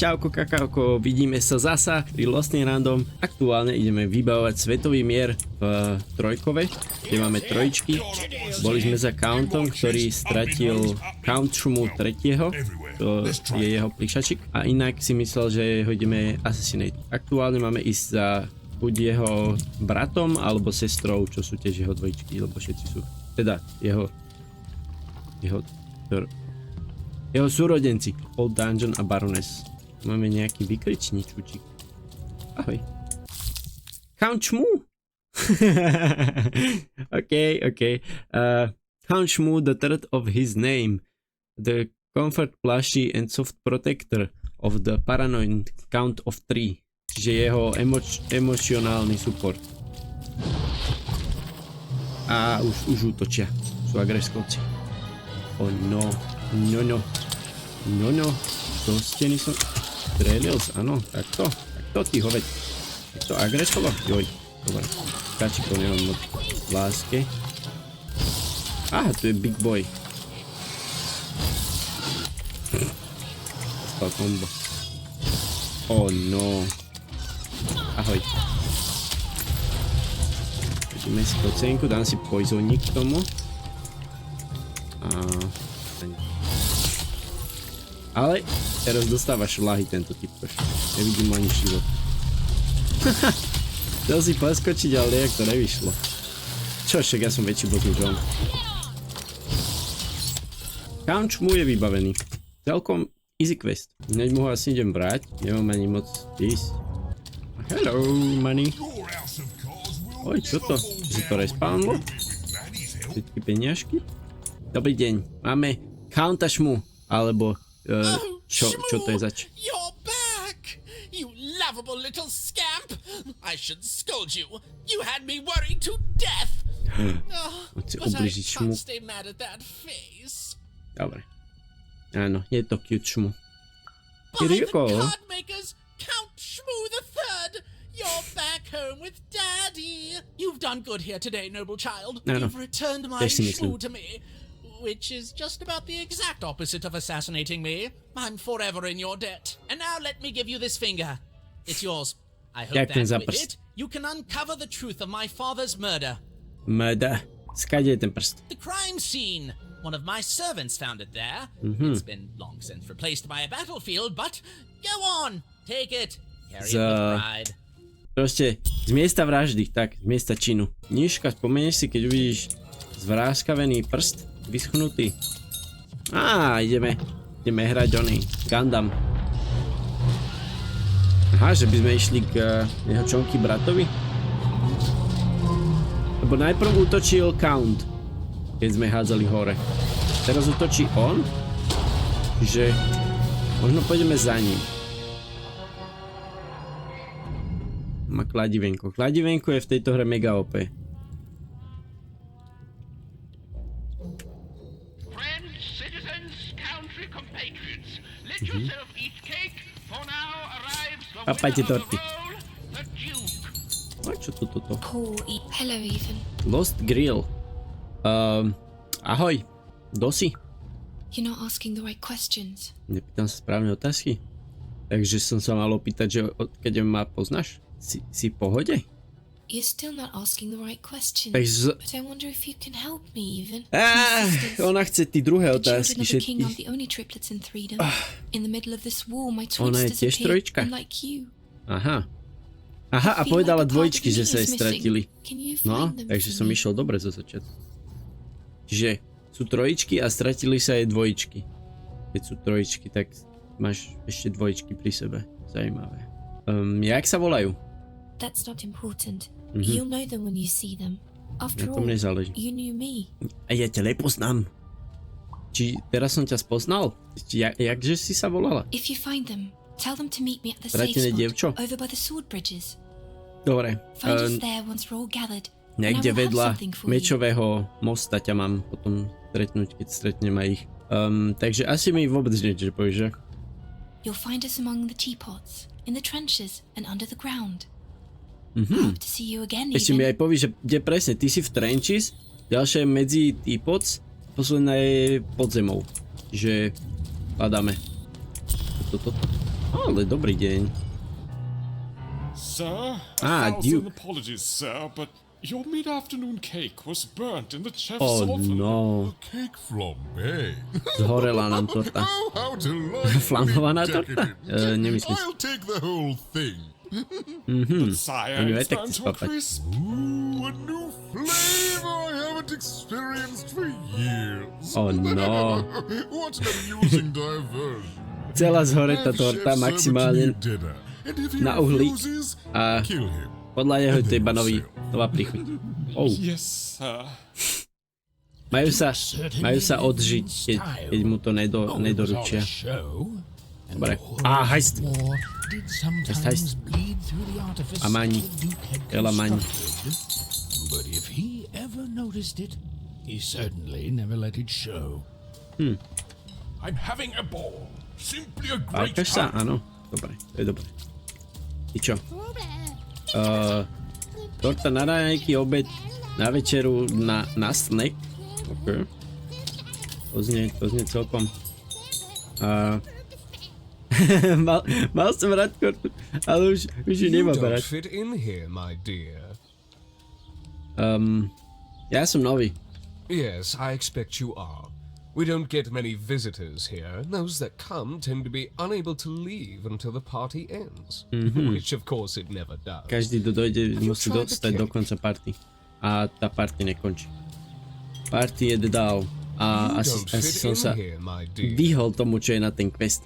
Čauko kakauko, vidíme sa zasa pri Lostný random. Aktuálne ideme vybavovať svetový mier v trojkove, kde máme trojičky. Boli sme za Countom, ktorý stratil Count Šumu 3. To je jeho plišačik. A inak si myslel, že ho ideme assassinate. Aktuálne máme ísť za buď jeho bratom alebo sestrou, čo sú tiež jeho dvojičky, lebo všetci sú. Teda jeho súrodenci. Old Dungeon a Baroness. Máme nejaký vykričníčučík. Ahoj. Count Šmu? OK. Count Šmu, the third of his name. The comfort plushy and soft protector of the paranoid count of 3. Čiže jeho emocionálny support. A už útočia. Sú agreskovci. Oh no. No. Do steny som strelil, áno, takto ty hoveď. To agresovo? Joj, dobre. Kačikov nemám moc láske. Aha, tu je big boy. Dostal kombo. Oh no. Ahoj. Ideme si kocenku, dám si poizoník k tomu. Ale teraz dostáva šlahy tento typ. Nevidím ani život. Chcel si poskočiť, ale nejak to nevyšlo. Čo, však ja som väčší bot než on. Count Šmu je vybavený. Celkom easy quest. Hneď mu ho asi idem brať. Nemám ani moc ísť. Hello, money. Oj, čo to? Že to respawnlo? Všetky peniažky? Dobrý deň. Máme Counta Šmu. Alebo čo to je zač? You're back! You lovable little scamp! I should scold you. You had me worried to death. But I can't stay mad at that face. Dobre. Áno, je to cute Šmu. By the card makers, Count Šmu the Third! You're back home with Daddy. You've done good here today, noble child. You've returned my Šmu to me. Which is just about the exact opposite of assassinating me. I'm forever in your debt. And now let me give you this finger. It's yours. I hope that with it, you can uncover the truth of my father's murder. Murder? Skade je ten prst? The crime scene. One of my servants found it there. It's been long since replaced by a battlefield, but go on. Take it. Carry it with pride. Proste, z miesta vraždy, tak, z miesta činu. Nížka, spomenieš si, keď uvidíš zvráskavený prst? Vyschnutý. Ideme hrať oný Gundam. Aha, že by sme išli k jeho čonky bratovi? Lebo najprv útočil Count, keď sme hádzali hore. Teraz útočí on? Čiže možno pôjdeme za ním. Má kladivenko. Kladivenko je v tejto hre mega OP. Papajte torty. A čo toto? Hello, Ethan. Lost Grill. Ahoj. Dosi? You're not asking the right questions. Nepýtam sa správne otázky. Takže som sa mal opýtať, že odkiaľ ma poznáš? Si v pohode? You're still not asking the right questions. But I wonder if you can help me, Ethan. Ona chce tí druhé otázky všetky. Ona je tiež trojička? Aha, a povedala dvojičky, že sa jej stratili. No, takže som išiel dobre zo začiatku. Čiže sú trojičky a stratili sa jej dvojičky. Keď sú trojičky, tak máš ešte dvojičky pri sebe. Zajímavé. Jak sa volajú? That's not important. You'll know them when you see them. After all, you knew me. A ja ťa nepoznám. Či teraz som ťa spoznal? Jakže si sa volala? If you find them, tell them to meet me at the safe spot over by the sword bridges. Dobre. Find us there once we're all gathered. Niekde vedľa mečového mosta ťa mám potom stretnúť, keď stretnem aj ich. Takže asi mi vôbec niečo povieš, že? You'll find us among the teapots, in the trenches and under the ground. Ešte mi aj povíš, že kde presne, ty si v trenches, ďalšia je medzi teapots, posledná je pod zemou. Čiže hľadáme. Toto. Ale dobrý deň. Sir, Duke. apologies, sir, but your mid-afternoon cake was burnt in the chef's Oh oven. no. Cake flambe. Zhorela nám torta. How delightful. Flamovaná torta? Nemyslím si. I'll take the whole thing. But sire, Anyway, it's take burned this to a puppet. crisp. Ooh, a new flavor I haven't experienced for years. Oh no. What an amusing diversion. Celá zhore tá Have torta chef serve it to maximálne you dinner, and if he na uhli refuses, a kill him. podľa neho je to iba nová príchuť. Oh. Yes, sir. Majú sa odžiť, keď mu to nedoručia. Dobre. Hajst. Hajst. A mani. Veľa mani. But if he ever noticed it, he certainly never let it show. I'm having a ball. Simply a great Pákaš sa? time. Áno. Dobre, to je dobre. Ty čo? Torta na raňajky, obed, na večeru, na snack. OK. To znie celkom. Mal som rád tortu, ale už ju nemám rád. fit in here, my dear. Ja som nový. Yes, I expect you are. We don't get many visitors here. Those that come tend to be unable to leave until the party ends. Which of course it never does. Každý, kto dojde, musí dostať do konca party. A tá party nekončí. Party je dál. A asi som sa vyhol tomu, čo je na ten quest.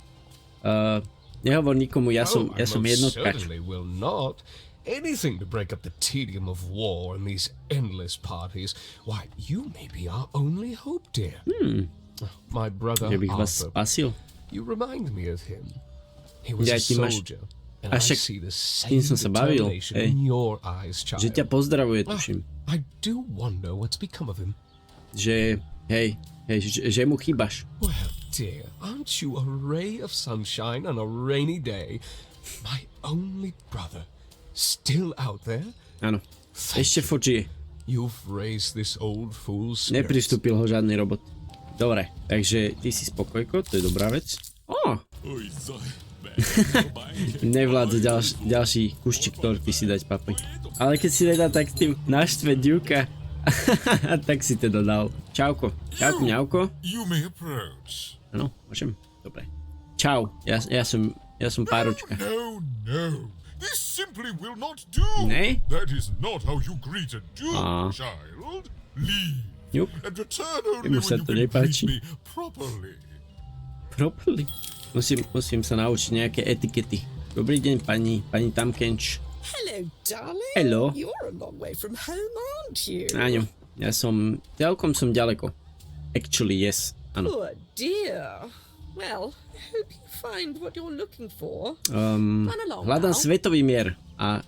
Nehovor nikomu, ja som jednotkač. Certainly will not. Anything to break up the tedium of war and these endless parties. Why, you may be our only hope, dear. My brother Že bych vás Arthur. spasil. You remind me of him. He was Ja, a ty máš- soldier, and I však see the tým same som sa bavil, determination hej. in your eyes, Že ťa child. pozdravuje, tuším. I do wonder what's become of him. Že, hej, že mu chýbaš. Well, dear, aren't you a ray of sunshine on a rainy day? My only brother, still out there? Áno. Ešte furt žije. You've raised this old fool's spirits. Nepristúpil ho žiadny robot. Dobre, takže ty si spokojko, to je dobrá vec. Nevládza ďalší kuščík torty si dať, papi. Ale keď si nedá, tak tým naštve Duka. Tak si teda dal. Čauko, mňauko. You may approach. Áno, môžem? Dobre. Čau, ja som Páročka. No. This simply will not do. Ne? That is not how you greet a duke, Ah. child. Leave. Ňup. And return only Jemu sa when you to can nepáči. greet me properly. Properly. Musím sa naučiť nejaké etikety. Dobrý deň, pani Tamkenč. Hello, darling. Hello. You're a long way from home, aren't you? Áno, celkom som ďaleko. Actually, yes. Áno. Poor dear. Well, I hope you find what you're looking for. Run along Hľadám now. svetový mier a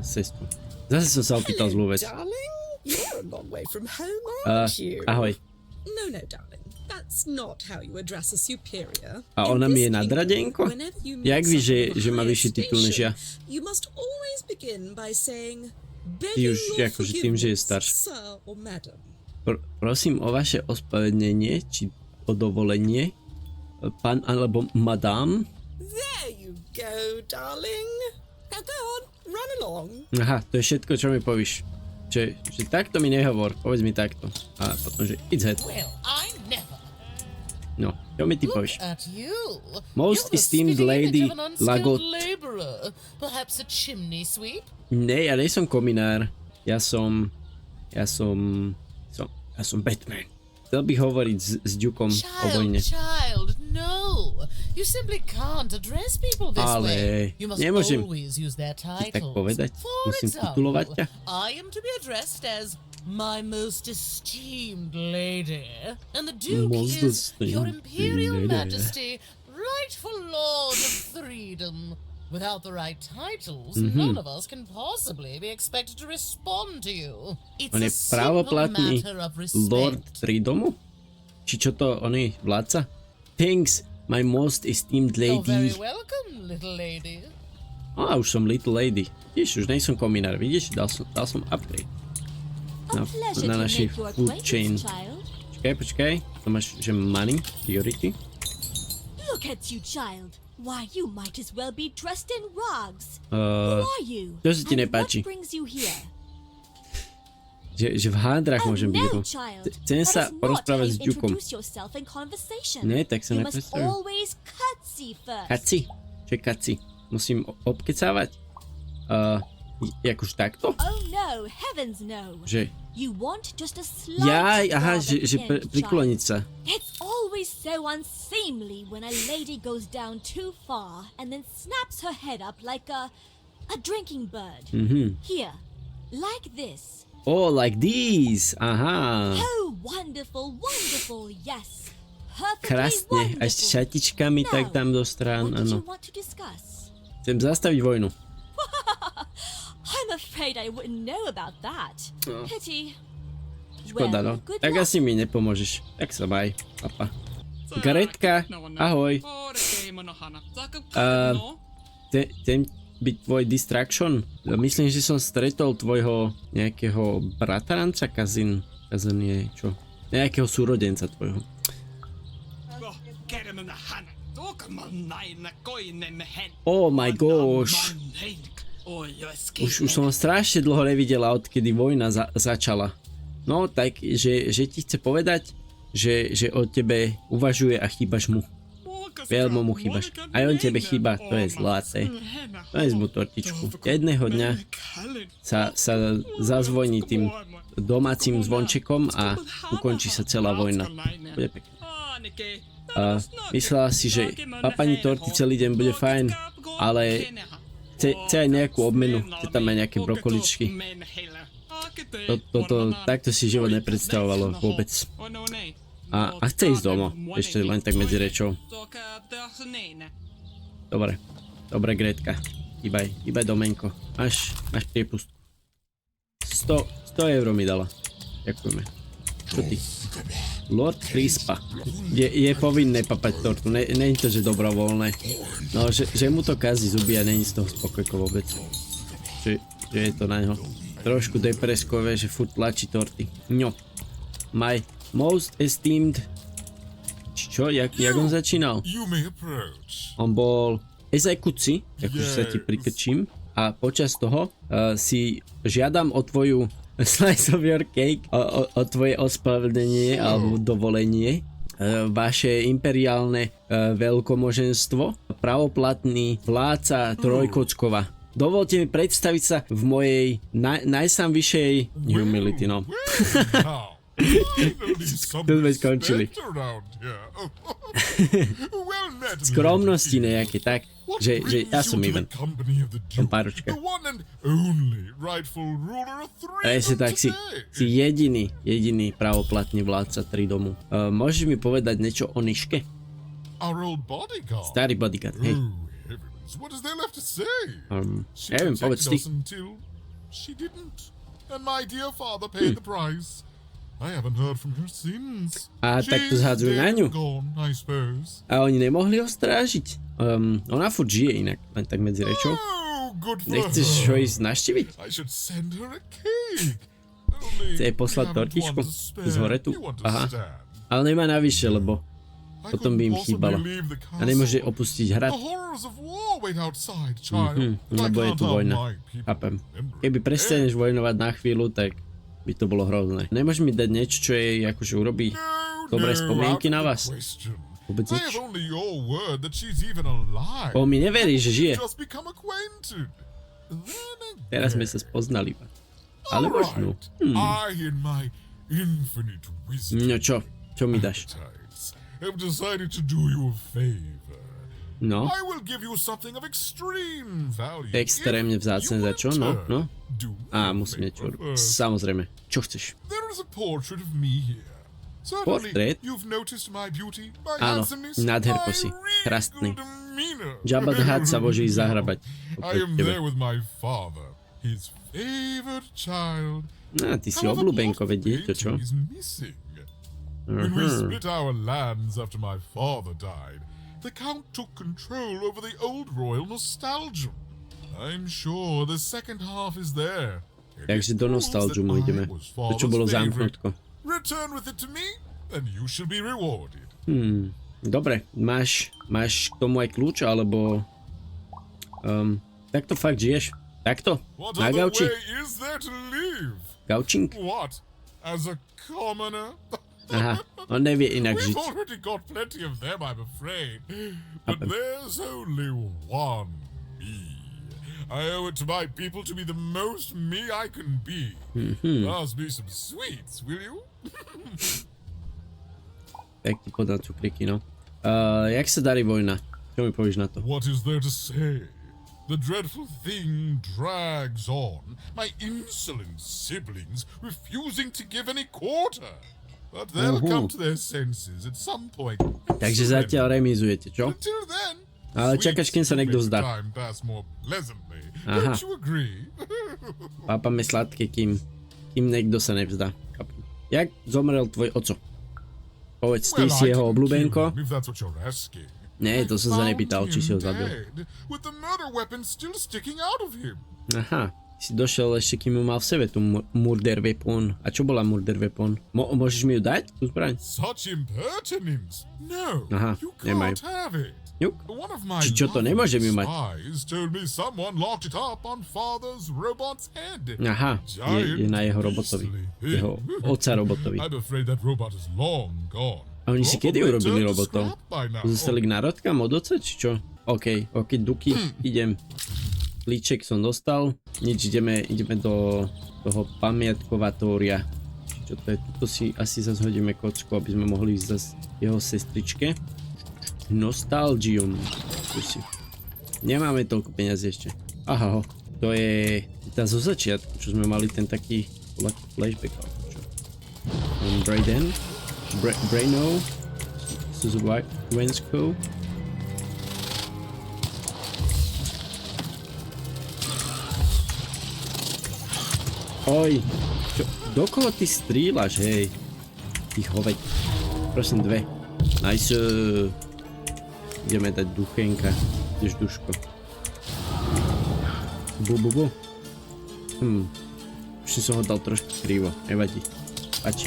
cestu. Zase som sa opýtal zlú vec. Darling, you're a long way from home, aren't you? Ahoj. No, darling. That's not how you address a superior. A In ona this mi je kingdom, nadradenko? whenever you meet Jak ví, someone of že má higher vyšší titul než ja? station, You must always begin by saying, Ty už akože tým, že je starší. sir or madam. Prosím o vaše ospravedlnenie, či o dovolenie, pán alebo madame. There you go, darling. Now go on, run along. Aha, to je všetko, čo mi povíš. Že takto mi nehovor, povedz mi takto. A potom, že it's head. Well, I never. No, čo mi ty Look povíš? at you. Most You're the esteemed spitting lady image of an unskilled Lagot. laborer. Perhaps a chimney sweep? Ne, ja nejsom kominár. Ja som Batman. Chcel bych hovoriť s Dukom o vojne. Child, no. You simply can't address people this Ale way. You must nemôžem always use their tak titles. povedať. For Musím example, titulovať ťa. I am to be addressed as my most esteemed lady, and the Duke Most is your esteemed Imperial lady. Majesty, rightful Lord of Freedom. Without the right titles, none of us can possibly be expected to respond to you. It's On je a simple právoplatný matter of Lord respect. Tridomu? Či čo to, on je vládca? Thanks, my most esteemed You're very lady. welcome, little lady. Á, už som little lady. Vidíš, už nejsom kominár, vidíš? Dal som upgrade. Na naši food chain. Child. Počkaj. To máš, že money, priority. Look at you, child. Why, you might as well be dressed in rags. Who are you? To sa ti And nepáči. what brings you here? Že v hádrach Oh môžem byť. no, child. Chcem That sa is not porozprávať how s you Ďukom. introduce yourself in conversation. Nie, tak sa You must nepredstavím. always curtsy first. Kaci? Čo je kaci? Musím obkecávať? Jakož takto? Oh no, heavens no. Že? You want just a slight Jaj, aha, rub at že the end, prikloniť child. sa. It's always so unseemly when a lady goes down too far and then snaps her head up like a drinking bird. Here, like this. Oh, like these. Aha. Oh, wonderful, wonderful, yes. Perfectly Krásne. A ešte wonderful. šatičkami Now, tak tam do strán, what did áno. you want to discuss? Chcem zastaviť vojnu. I'm afraid I wouldn't know about that. No. Pity. Škoda, no. good Tak luck. asi mi nepomôžeš. Tak sa baj. Papa. Gretka, ahoj. Chcem byť tvoj distraction. Myslím, že som stretol tvojho nejakého bratranca, kazin je čo? Nejakého súrodenca tvojho. Oh my gosh. Už som strašne dlho nevidela, odkedy vojna začala. No, tak, že ti chce povedať, že o tebe uvažuje a chýbaš mu. Veľmi mu chýbaš. Aj on tebe chýba, to je zlaté. Daj mu tortičku. Jedného dňa sa zazvoní tým domácim zvončekom a ukončí sa celá vojna. Bude pekné. Myslela si, že papanie torty celý deň bude fajn, ale chce aj nejakú obmenu. Chce tam aj nejaké brokoličky. Takto si život nepredstavovalo vôbec. A chce ísť domov, ešte len tak medzi rečou. Dobre, Gretka. Hýbaj domenko. Máš priepustku. 100 eur mi dala. Ďakujeme. Čo ty? Lord Crispa. Je povinné papať tortu, není to, že dobrovoľné. No, že mu to kazí zuby a není z toho spokojko vôbec. Že je to na ňo trošku depreskové, že furt tlačí torty. No. My most esteemed... Čo? Jak on začínal? On bol exekuci, akože sa ti prikrčím, a počas toho si žiadam o tvoju slice of your cake, o tvoje ospravedlnenie alebo dovolenie, vaše imperiálne veľkomoženstvo, pravoplatný vládca Trojkockova. Dovolte mi predstaviť sa v mojej najsamvyššej humility, no. Tu sme skončili. Skromnosti nejaké, tak, že ja som Ivan. Som Páročka. A ešte tak, si jediný pravoplatný vládca Tridomu. Môžeš mi povedať niečo o Niške? Starý bodyguard, hej. Neviem, povedz ty. A tak to zhádzajú na ňu. A oni nemohli ho strážiť. Ona furt žije inak, len tak medzi rečou. Nechceš ho ísť naštíviť? Chce jej poslať tortičku? Z hore tu? Aha. Ale nemá navyše, lebo potom by im chýbalo. A nemôže opustiť hrad. Lebo je tu vojna. Chápem. Keby prestaneš vojnovať na chvíľu, tak by to bolo hrozné. Nemôžeš mi dať niečo, čo jej akože urobí dobré spomienky na vás? Vôbec nič. On mi neverí, že žije. Teraz sme sa spoznali. Ale možno. No čo? Čo mi dáš? No. Extrémne vzácne za čo? No. Á, musím niečo robiť. Samozrejme. Čo chceš? Portrét? Áno, nádherko si. Krásny. Jabba the Hutt sa môže ísť zahrabať. Ty si obľúbenko, vedie to čo? When we split our lands after my father died, the Count took control over the old royal nostalgia. I'm sure the second half is there. Takže do nostalgiumu ideme. To čo bolo zamknutko. Return with it to me, and you shall be rewarded. Dobre, máš k tomu aj kľúč, alebo... takto fakt žiješ? Takto? Na gauči? Gaučink? Aha, on nevie inak žiť. I owe it to my people to be the most me I can be. Pass me some sweets, will you? Tak ti podám cukriky, no. Jak sa darí vojna? Čo mi povieš na to? What is there to say? The dreadful thing drags on, my insolent siblings refusing to give any quarter. But they'll come to their senses at some point. Takže zatiaľ remizujete, čo? Until then, ale čakáš, kým sa niekto vzdá. Aha. Pápame sladké, kým niekto sa nevzdá. Jak zomrel tvoj oco? Povedz, ty si jeho obľúbenko? Nie, to som sa nepýtal, či si ho zabil. Aha, si došiel ešte, kým ju mal v sebe, tú murder weapon. A čo bola murder weapon? Môžeš mi ju dať, tú zbraň? Aha, nemajú. Juk? Či čo to nemôžem ju mať? Aha, je na jeho robotovi. Jeho otca robotovi. A oni si kedy urobili robotov? Zostali k národkám od oca, či čo? OK, duky, idem. Líček som dostal. Nič, ideme do toho pamiatkovatória. Čo to je? Tuto si asi zase hodíme kocku, aby sme mohli ísť zase jeho sestričke. Nostalgium. Nemáme toľko peniazí ešte. Aha, to je tá zo začiatku, čo sme mali ten taký flashback. Brayden. Brayno. Wensko. Oj, do koho ty stríľaš, hej? Ty hoveď. Prosím, 2. Nice. Ideme dať duchenka. Ideš duško. Bu. Už som ho dal trošku krivo. Nevadí. Pači.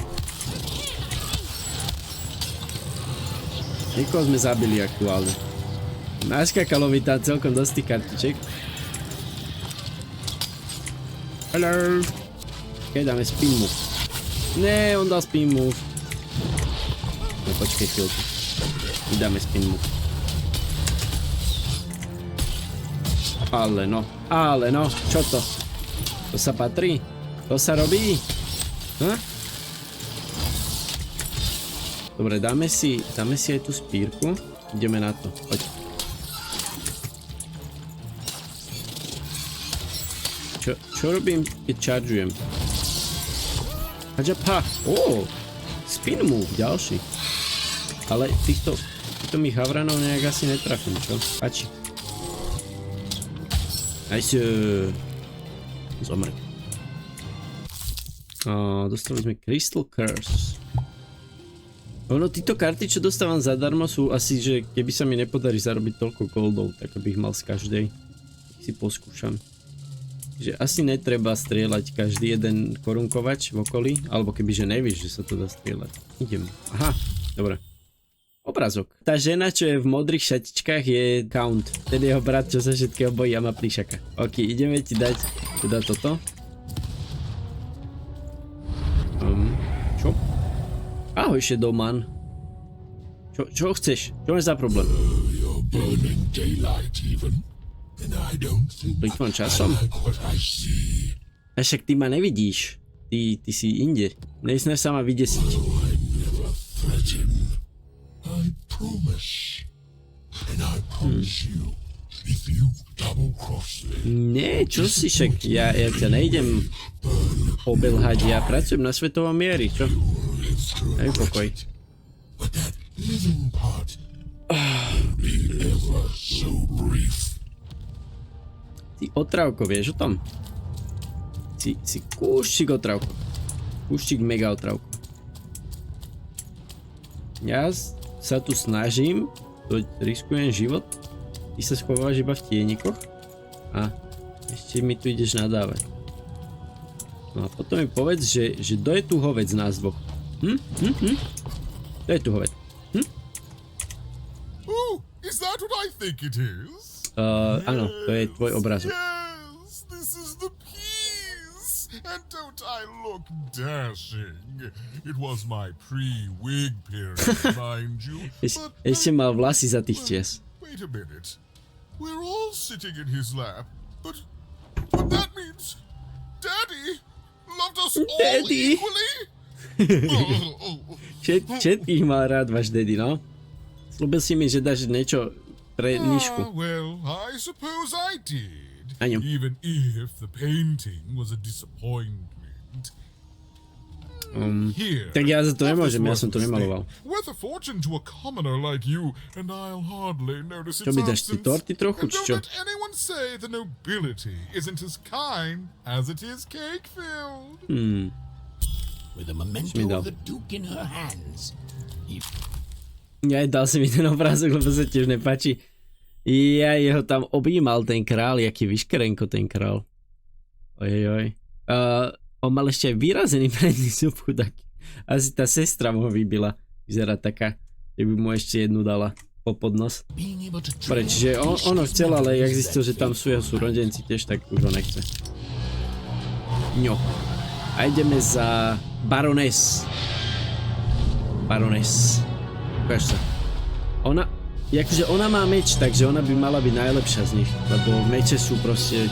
Niekoho sme zabili aktuálne. Naskakalo mi tam celkom dosť tých kartiček. Hello. Keď dáme spin move. Ne, on dal spin move. No počkej chvíľku. Dáme spin move. Ale no, čo to? To sa patrí? To sa robí? Dobre, dáme si aj tú spírku. Ideme na to, poď. Čo robím, keď chargujem? Hadžapha! Spin move, ďalší. Ale týchto mi havranov nejak asi netrafím, čo? Pači. Nice. Zomre. Dostali sme Crystal Curse. Ono, títo karty, čo dostávam zadarmo, sú asi, že keby sa mi nepodarí zarobiť toľko goldov, tak aby ich mal z každej. Si poskúšam. Že asi netreba strieľať každý jeden korunkovač v okolí, alebo kebyže nevíš, že sa to dá strieľať. Idem. Aha, dobre. Obrázok. Tá žena, čo je v modrých šatičkách, je Count. Ten jeho brat, čo sa všetkého bojí a má plíšaka. OK, ideme ti dať teda toto. Čo? Ahoj, Shadowman. Čo chceš? Čo máš za problém? Plýtvam časom? A však ty ma nevidíš. Ty si inde. Nesnaž sa ma vydesiť. Nie, čo si však? Ja ťa nejdem obelhať. Ja pracujem na svetovom miery, čo? Daj pokoj. Ty otrávko, vieš o tom? Si kúščik otrávko. Kúščik mega otrávko. Ja sa tu snažím, riskujem život, ty sa schovávaš iba v tienikoch a ešte mi tu ideš nadávať. No a potom mi povedz, že kto je tu hovec z nás dvoch? Kto je tu hovec? think it is? Áno, to je tvoj obrázok. Yes, this is the piece. And don't I look dashing? It was my pre-wig period, mind you. Ešte mal vlasy za tých čias. Wait a minute. We're all sitting in his lap, but that means Daddy loved us all equally? Všetkých mal rád váš daddy, no. Slúbil si mi, že dáš niečo pre Nišku. Well, I suppose I did. Áno. Even if the painting was a disappointment. Here, tak ja za to nemôžem, ja som to nemaloval. Worth a fortune to a commoner like you, and I'll hardly notice its Čo mi dáš, ty absence. torty trochu, And či don't čo? let anyone say the nobility isn't as kind as it is cake-filled. With a memento of the Duke in her hands. Ja dal si mi ten obrázok, lebo sa tiež nepáči. Ja jeho tam objímal ten král, jaký vyškerenko ten král. Ojojoj. On mal ešte aj vyrazený predný zub chudák. Asi tá sestra mu ho vybila. Vyzerá taká, že by mu ešte jednu dala pod nos. Čiže ono chcel, ale jak zistil, že tam sú jeho súrodenci tiež, tak už ho nechce. No. A ideme za baroness. Baroness. Ukáž sa. Ona má meč, takže ona by mala byť najlepšia z nich. Lebo meče sú proste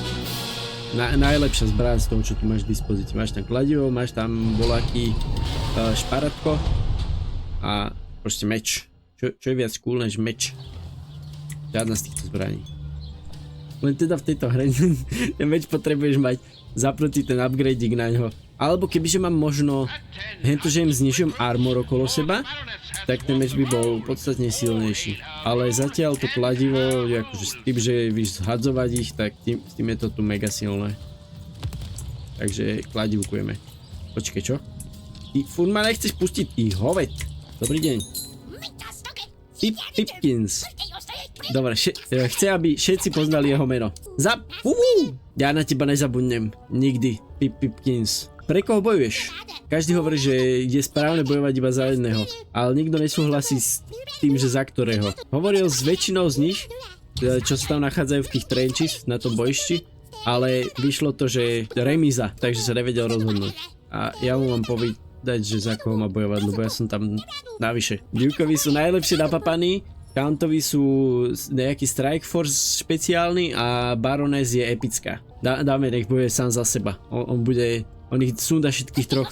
najlepšia zbraň z toho, čo tu máš v dispozícii. Máš tam kladivo, máš tam voľaký šparatko a proste meč. Čo je viac cool než meč? Žiadna z týchto zbraní. Len teda v tejto hre ten meč potrebuješ mať zapnutý ten upgrading na ňo. Alebo kebyže mám možno hento, že im znižujem armor okolo seba, tak ten meč by bol podstatne silnejší. Ale zatiaľ to kladivo, akože s tým, že víš zhadzovať ich, tak s tým je to tu mega silné. Takže kladivkujeme. Počkej, čo? Ty furt ma nechceš pustiť, ty hoved. Dobrý deň. Pipkins. Dobre, chce, aby všetci poznali jeho meno. Ja na teba nezabudnem. Nikdy. Pipkins. Pre koho bojuješ? Každý hovorí, že je správne bojovať iba za jedného, ale nikto nesúhlasí s tým, že za ktorého. Hovoril s väčšinou z nich, čo sa tam nachádzajú v tých trenches na tom bojišti, ale vyšlo to, že remíza, takže sa nevedel rozhodnúť. A ja mu mám povedať, že za koho má bojovať, lebo ja som tam navyše. Dukeovi sú najlepšie napapaní, Countovi sú nejaký Strike Force špeciálny a Baroness je epická. Dáme, nech bojuje sám za seba. On ich súda všetkých troch.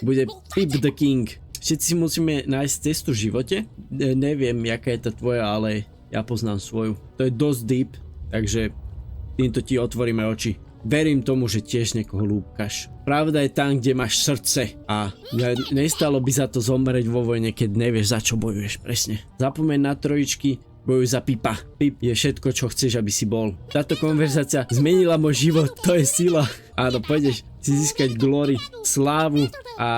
Bude Pip the King. Všetci si musíme nájsť cestu v živote. Neviem, jaká je tá tvoja, ale ja poznám svoju. To je dosť deep, takže týmto ti otvoríme oči. Verím tomu, že tiež niekoho lúbkaš. Pravda je tam, kde máš srdce a nestalo by za to zomrieť vo vojne, keď nevieš, za čo bojuješ presne. Zapomeň na trojičky, bojuj za Pipa. Pip je všetko, čo chceš, aby si bol. Táto konverzácia zmenila môj život, to je sila. Áno, pôjdeš si získať glory, slávu a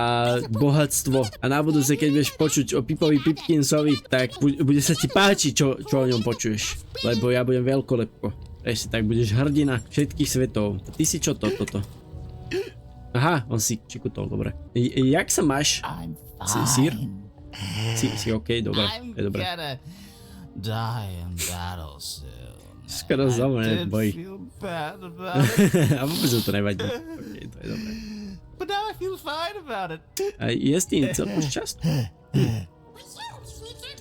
bohatstvo. A na budúce, keď budeš počuť o Pipovi Pipkinsovi, tak bude sa ti páčiť, čo o ňom počuješ. Lebo ja budem veľkolepko. Ešte tak budeš hrdina všetkých svetov. Ty si čo toto? Aha, on si čikutol, dobre. Jak sa máš? Sír? Si okej, dobre, je dobre. Skoro zomrieť, boj. A vôbec to nevadí. Okej, to je dobre. A je s tým celku šťastný.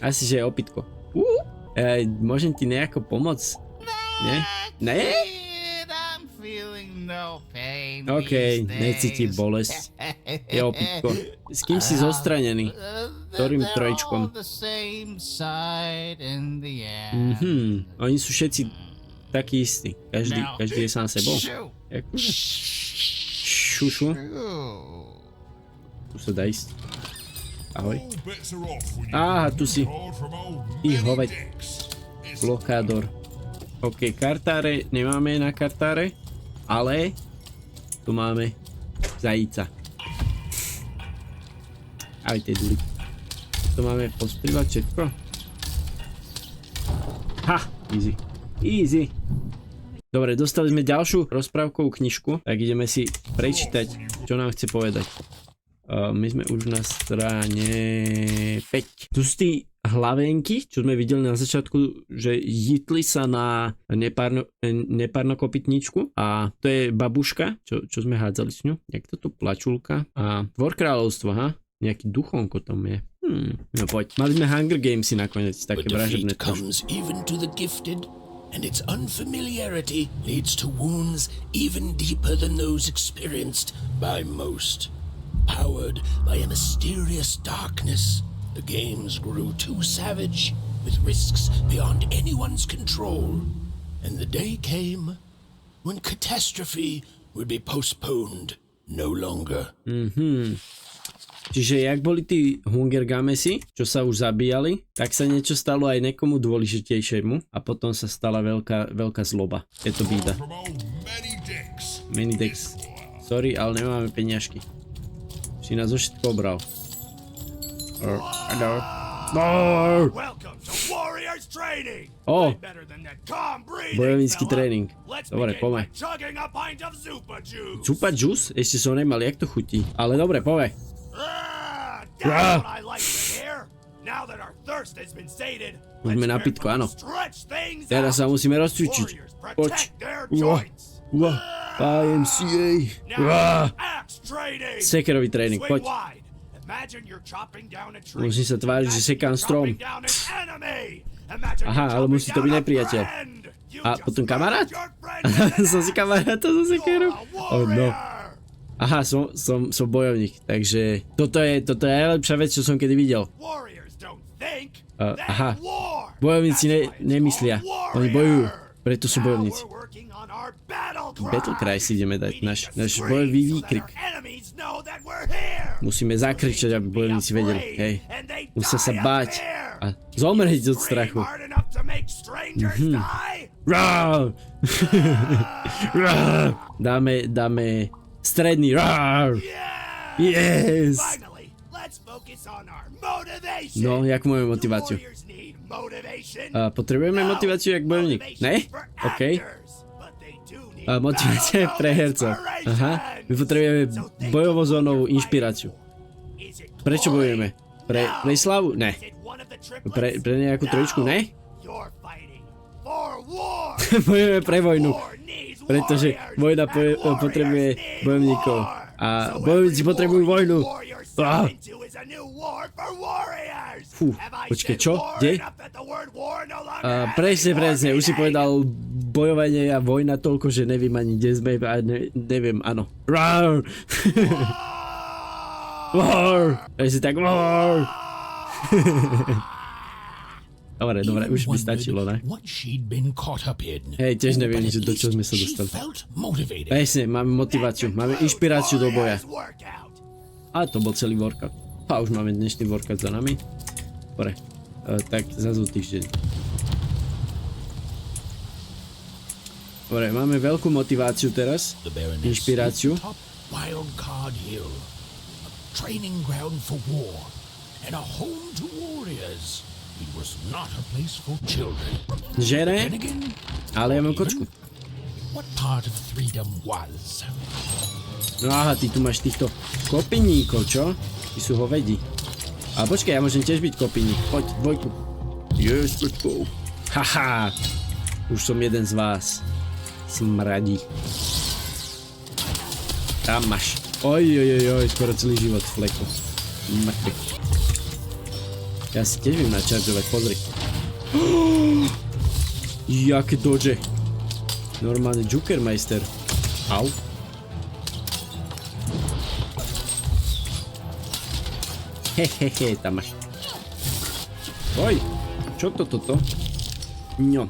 Asi, že je opitko. Môžem ti nejako pomôcť? Nie? Ne? Okej, necíti bolesť. Je opitko. S kým si zostranený? Ktorým trojčkom? Oni sú všetci takí istí. Každý je sám sebou. Šušu. Tu sa dá ísť. Ahoj. Aha, tu si. Ty hoved. Blokádor. OK, kartáre nemáme na kartáre, ale tu máme zajíca. Aj tie duli. Tu máme posprívať všetko. Ha, easy. Easy. Dobre, dostali sme ďalšiu rozprávkovú knižku, tak ideme si prečítať, čo nám chce povedať. My sme už na strane 5. Tu sú tí hlavenky, čo sme videli na začiatku, že jitli sa na nepárnokopytničku a to je babuška, čo sme hádzali s ňou. Jak to tu plačulka a Dvor kráľovstva, ha? Nejaký duchonko tam je. No poď, mali sme Hunger Gamesy nakoniec, také vražebné trošku. And its unfamiliarity leads to wounds even deeper than those experienced by most. Powered by a mysterious darkness, the games grew too savage, with risks beyond anyone's control. And the day came when catastrophe would be postponed no longer. Čiže jak boli tí Hunger Gamesy, čo sa už zabíjali, tak sa niečo stalo aj niekomu dôležitejšiemu a potom sa stala veľká zloba. Je to bída. Many decks. Sorry, ale nemáme peniažky. Si nás už všetko obral. Bojovnícky tréning. Dobre, poďme. Zupa juice? Ešte som nemal, jak to chutí. Ale dobre, poďme. Poďme na pitko, áno. Teraz sa musíme rozcvičiť. Poď. YMCA. Sekerový tréning, poď. Musím sa tváriť, že sekám strom. Aha, ale musí to byť nepriateľ. A potom kamarát? Som si kamaráta so sekerou? Oh no. Aha, som bojovník, takže toto je najlepšia vec, čo som kedy videl. Aha, bojovníci nemyslia, oni bojujú, preto sú bojovníci. Battle cry si ideme dať, náš bojový výkrik. Musíme zakričať, aby bojovníci vedeli, hej. Musia sa báť a zomrieť od strachu. Dáme stredný. Yes! No, jak máme motiváciu? Potrebujeme motiváciu jak bojovník? Ne? OK. Motivácia je pre hercov. Aha. My potrebujeme bojovozónovú inšpiráciu. Prečo bojujeme? Pre slavu? Ne. Pre nejakú trojičku? Ne? Bojujeme pre vojnu. Pretože vojna potrebuje bojovníkov. A bojovníci potrebujú vojnu. Fú, počkej, čo? Kde? Presne, už si povedal bojovanie a vojna toľko, že neviem ani kde sme a neviem, áno. Roar! War! Presne tak, war! Dobre, už by stačilo, ne? Hej, tiež neviem, že do čoho sme sa dostali. Presne, máme motiváciu, máme inšpiráciu do boja. A to bol celý workout. A už máme dnešný workout za nami. Dobre, tak zase týždeň. Dobre, máme veľkú motiváciu teraz, inšpiráciu. Žere, ale ja mám kočku. No aha, ty tu máš týchto kopiníkov, čo? Ty sú hovedi. Ale počkaj, ja môžem tiež byť kopiník. Poď, dvojku. Yes, let's go. Haha, už som jeden z vás. Smradí. Tam máš. Ojojojoj, skoro celý život v fleku. Mŕtvy. Ja si tiež viem načaržovať, pozri. Jaké dodže. Normálne Jukermeister. Au. Hehehe, tam máš. Oj, čo toto? No,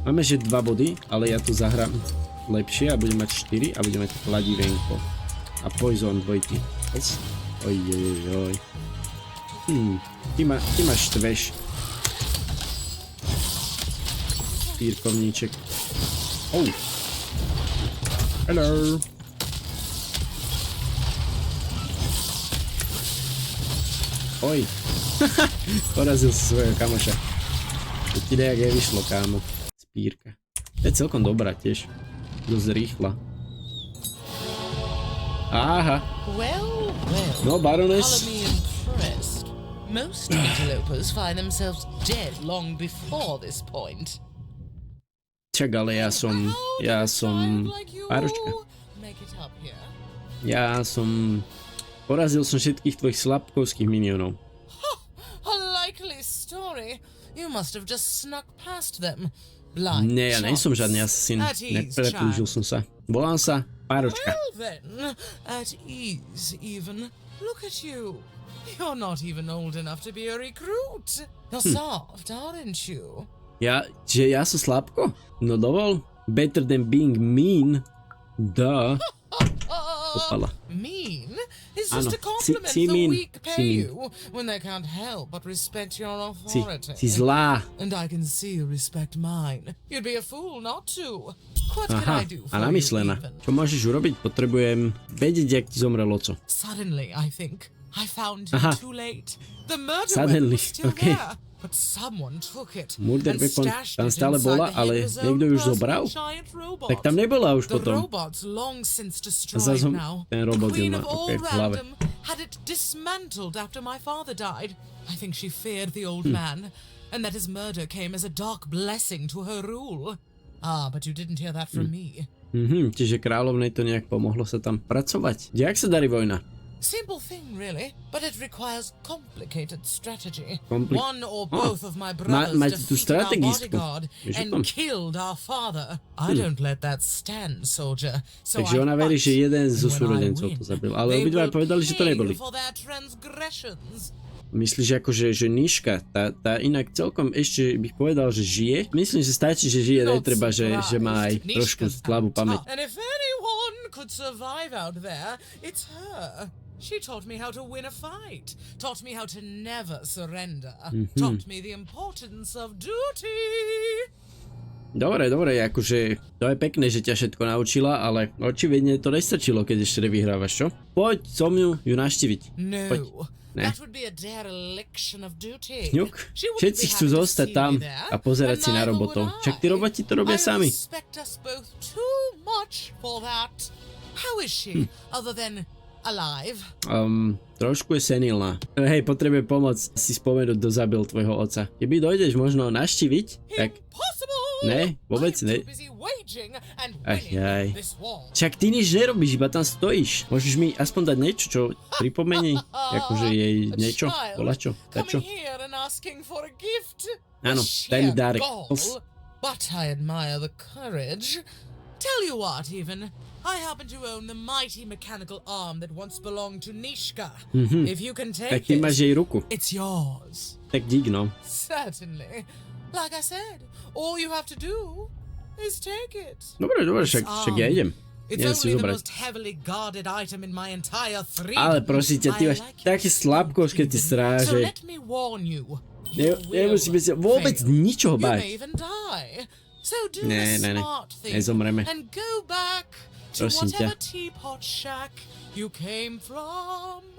máme že 2 body, ale ja tu zahrám lepšie a budem mať 4 a budem mať kladivenko. A poison dvojky. Ojojojoj. Ty ma štveš. Pírkovníček. Oh. Hello. Oj. Porazil si svojho kamoša. To ti nejak je vyšlo, kámo. Spírka. To je celkom dobrá tiež. Dosť rýchla. Aha. No, baroness. Most interlopers find themselves dead long before this point. Čak, ale ja som Páročka. Porazil som všetkých tvojich slabkovských minionov. A likely story. You must have just snuck past them. Nie, ja nejsom žiadny asasín. Nepreplúžil som sa. Volám sa Páročka. Well then, at ease even. Look at you. You're not even old enough to be a recruit. You're soft, aren't you? Ja som slabko? No dovol. Better than being mean. Duh. Opala. Mean is just a compliment the weak pay you when they can't help but respect your authority. Si zlá. And I can see you respect mine. You'd be a fool not to. What can I do for a namyslená. Čo môžeš urobiť? Potrebujem vedieť, jak ti zomrel oco. Suddenly, I think. I found you too late. The murder weapon was still there. But someone took it Murder and weapon stashed tam it stále inside bola, the ale head of his niekto own ju už zobral? personal giant robot. Tak tam nebola už The potom. robot's long since destroyed now. Ten The robot queen má of all v hlave. random had it dismantled after my father died. I think she feared the old man, and that his murder came as a dark blessing to her rule. Ah, but you didn't hear that from me. Čiže kráľovnej to nejak pomohlo sa tam pracovať. Jak sa darí vojna? Simple thing, really, but it requires complicated strategy. One or both of my brothers defeated our bodyguard and killed our father. I don't let that stand, soldier. So Takže ona verí, že jeden zo súrodencov to zabil, ale obidva povedali, že to neboli. Myslíš akože, že Níška, tá inak celkom ešte bych povedal, že žije? Myslím, že stačí, že žije, netreba, že má aj trošku slabú pamäť. And if anyone could survive out there, it's her. She taught me how to win a fight, taught me how to never surrender, taught me the importance of duty. Dobre, akože to je pekné, že ťa všetko naučila, ale očividne to nestačilo, keď ešte nevyhrávaš, čo? Poď som ju naštíviť. Poď. Ne. Ňuk, všetci chcú zostať tam a pozerať si na robotov. Však tí roboti to robia sami. Trošku je senilná. Hej, potrebuje pomoc si spomenúť, kto zabil tvojho otca. Keby dojdeš možno naštíviť, tak... Ne, vôbec ne. Aj. Však ty nič nerobíš, iba tam stojíš. Môžeš mi aspoň dať niečo, čo pripomení? Akože jej niečo? Volačo? Dačo? Áno, daj mi dárek. But I admire the courage. Tell you what, even. I happen to own the mighty mechanical arm that once belonged to Nishka. If you can take ty máš jej ruku. it's yours. Tak dík, no. Certainly. Like I said, all you have to do is take it. Dobre, však ja idem. Idem si zobrať. Ale prosím ťa, ty máš také slabkosť, keď ty stráže. Nemusíme sa vôbec ničoho báť. Ne, nezomreme. Prosím ťa.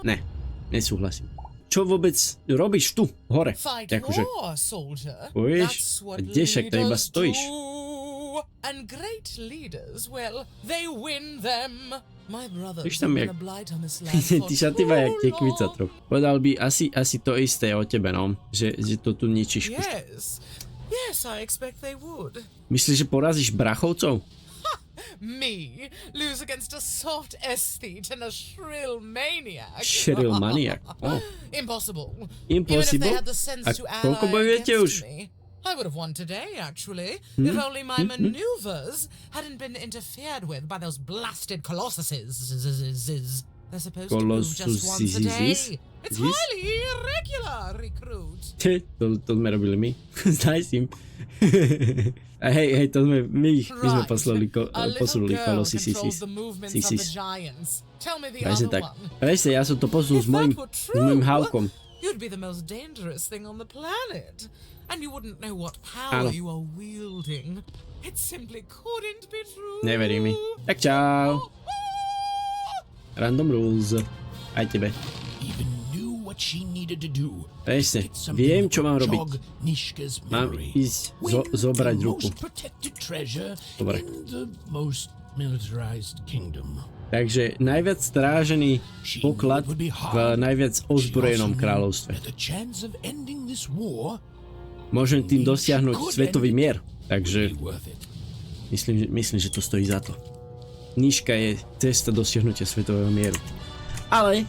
Ne, nesúhlasím. Čo vôbec robíš tu, hore? Akože, vieš, kde však to iba stojíš? Víš tam, jak... Ty šaty má jak tekvica trochu. Povedal by asi to isté o tebe, no. Že to tu ničíš. Myslíš, že porazíš brachovcov? Me lose against a soft aesthete and a shrill maniac. Shrill maniac. Oh. Impossible. Impossible? Even if they had the sense to koľko bojujete už? I would have won today, actually, if only my maneuvers hadn't been interfered with by those blasted colossuses. They're supposed to move just once a day. It's highly irregular, recruit. To sme robili my. Zdaj im. A hej, to sme my sme poslali posunuli kolosy sisis. Presne tak. Presne, ja som to posunul s mojim hávkom. You'd be the most dangerous thing on the planet. And you wouldn't know what power you are wielding. It simply couldn't be true. Neverí mi. Tak čau. Random rules. Aj tebe. Presne, viem, čo mám robiť. Mám ísť zobrať ruku. Dobre. Takže najviac strážený poklad v najviac ozbrojenom kráľovstve. Môžem tým dosiahnuť svetový mier. Takže myslím, že to stojí za to. Knižka je cesta dosiahnutia svetového mieru. Ale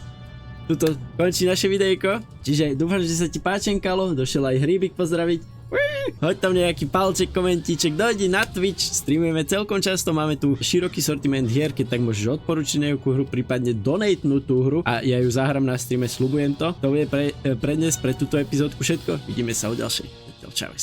tuto končí naše videjko. Čiže dúfam, že sa ti páčenkalo. Došiel aj Hríbik pozdraviť. Hoď tam nejaký palček, komentíček, dojdi na Twitch, streamujeme celkom často, máme tu široký sortiment hier, keď tak môžeš odporučiť nejakú hru, prípadne donatenúť tú hru a ja ju zahrám na streame, sľubujem to. To bude pre dnes, pre túto epizódku všetko, vidíme sa o ďalšej. Čau.